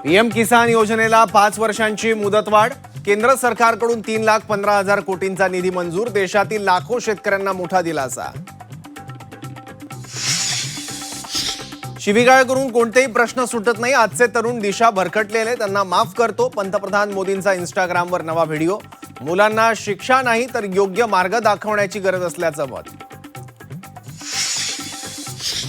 PM किसान योजनेला 5 वर्षांची मुदतवाढ. केंद्र सरकारकडून 3,15,000 कोटींचा निधी मंजूर. देशातील लाखो शेतकऱ्यांना मोठा दिलासा. शिवीगाळ करून कोणतेही प्रश्न सुटत नाही. आजचे तरुण दिशा भरकटलेले, त्यांना माफ करतो. पंतप्रधान मोदींचा इंस्टाग्रामवर नवा व्हिडिओ. मुलांना शिक्षा नाही तर योग्य मार्ग दाखवण्याची गरज असल्याचं मत.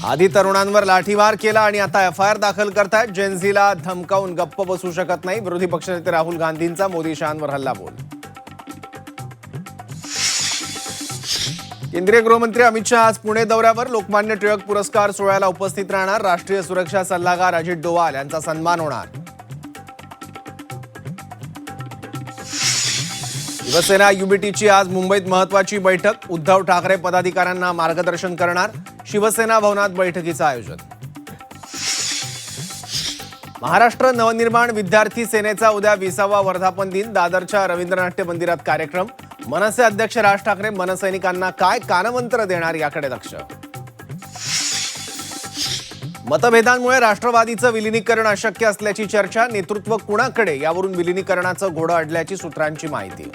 आधी तरुणांवर लाठीमार केला आणि आता एफआयआर दाखल करतायत. जेनझीला धमकावून गप्प बसू शकत नाही. विरोधी पक्षनेते राहुल गांधींचा मोदी शहांवर हल्लाबोल. केंद्रीय गृहमंत्री अमित शहा आज पुणे दौऱ्यावर. लोकमान्य टिळक पुरस्कार सोहळ्याला उपस्थित राहणार. राष्ट्रीय सुरक्षा सल्लागार अजित डोवाल यांचा सन्मान होणार. शिवसेना युबीटीची आज मुंबईत महत्त्वाची बैठक. उद्धव ठाकरे पदाधिकाऱ्यांना मार्गदर्शन करणार. शिवसेना भवनात बैठकीचं आयोजन. महाराष्ट्र नवनिर्माण विद्यार्थी सेनेचा उद्या 20वा वर्धापन दिन. दादरच्या रवींद्रनाट्य मंदिरात कार्यक्रम. मनसे अध्यक्ष राज ठाकरे मनसैनिकांना काय कानमंत्र देणार याकडे लक्ष. मतभेदांमुळे राष्ट्रवादीचं विलिनीकरण अशक्य असल्याची चर्चा. नेतृत्व कुणाकडे यावरून विलिनीकरणाचं घोडं अडल्याची सूत्रांची माहिती.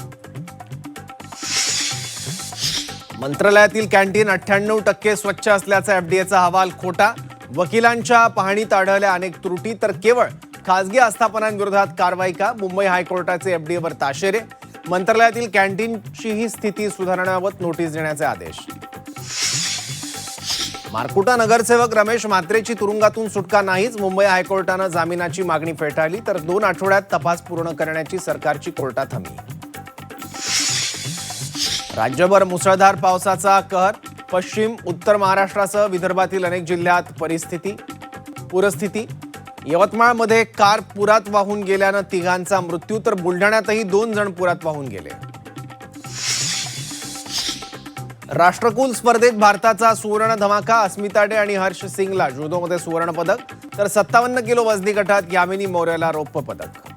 मंत्रालयातील कॅन्टीन 98% स्वच्छ असल्याचा एफडीएचा अहवाल खोटा. वकिलांच्या पाहणीत आढळल्या अनेक त्रुटी. तर केवळ खासगी आस्थापनांविरोधात कारवाई का? मुंबई हायकोर्टाचे एफडीएवर ताशेरे. मंत्रालयातील कॅन्टीनची ही स्थिती सुधारण्याबाबत नोटीस देण्याचे आदेश. मारकुटा नगरसेवक रमेश म्हात्रेची तुरुंगातून सुटका नाहीच. मुंबई हायकोर्टानं जामिनाची मागणी फेटाळली. तर 2 आठवड्यात तपास पूर्ण करण्याची सरकारची कोर्टात हमी. राज्यभर मुसळधार पावसाचा कहर. पश्चिम उत्तर महाराष्ट्रासह विदर्भातील अनेक जिल्ह्यात पूरस्थिती. यवतमाळमध्ये कार पुरात वाहून गेल्यानं 3घांचा मृत्यू. तर बुलढाण्यातही 2 जण पुरात वाहून गेले. राष्ट्रकुल स्पर्धेत भारताचा सुवर्ण धमाका. अस्मिता डे आणि हर्ष सिंगला जुडोमध्ये सुवर्ण पदक. तर 57 किलो वजनी गटात यामिनी मौर्याला रौप्य पदक.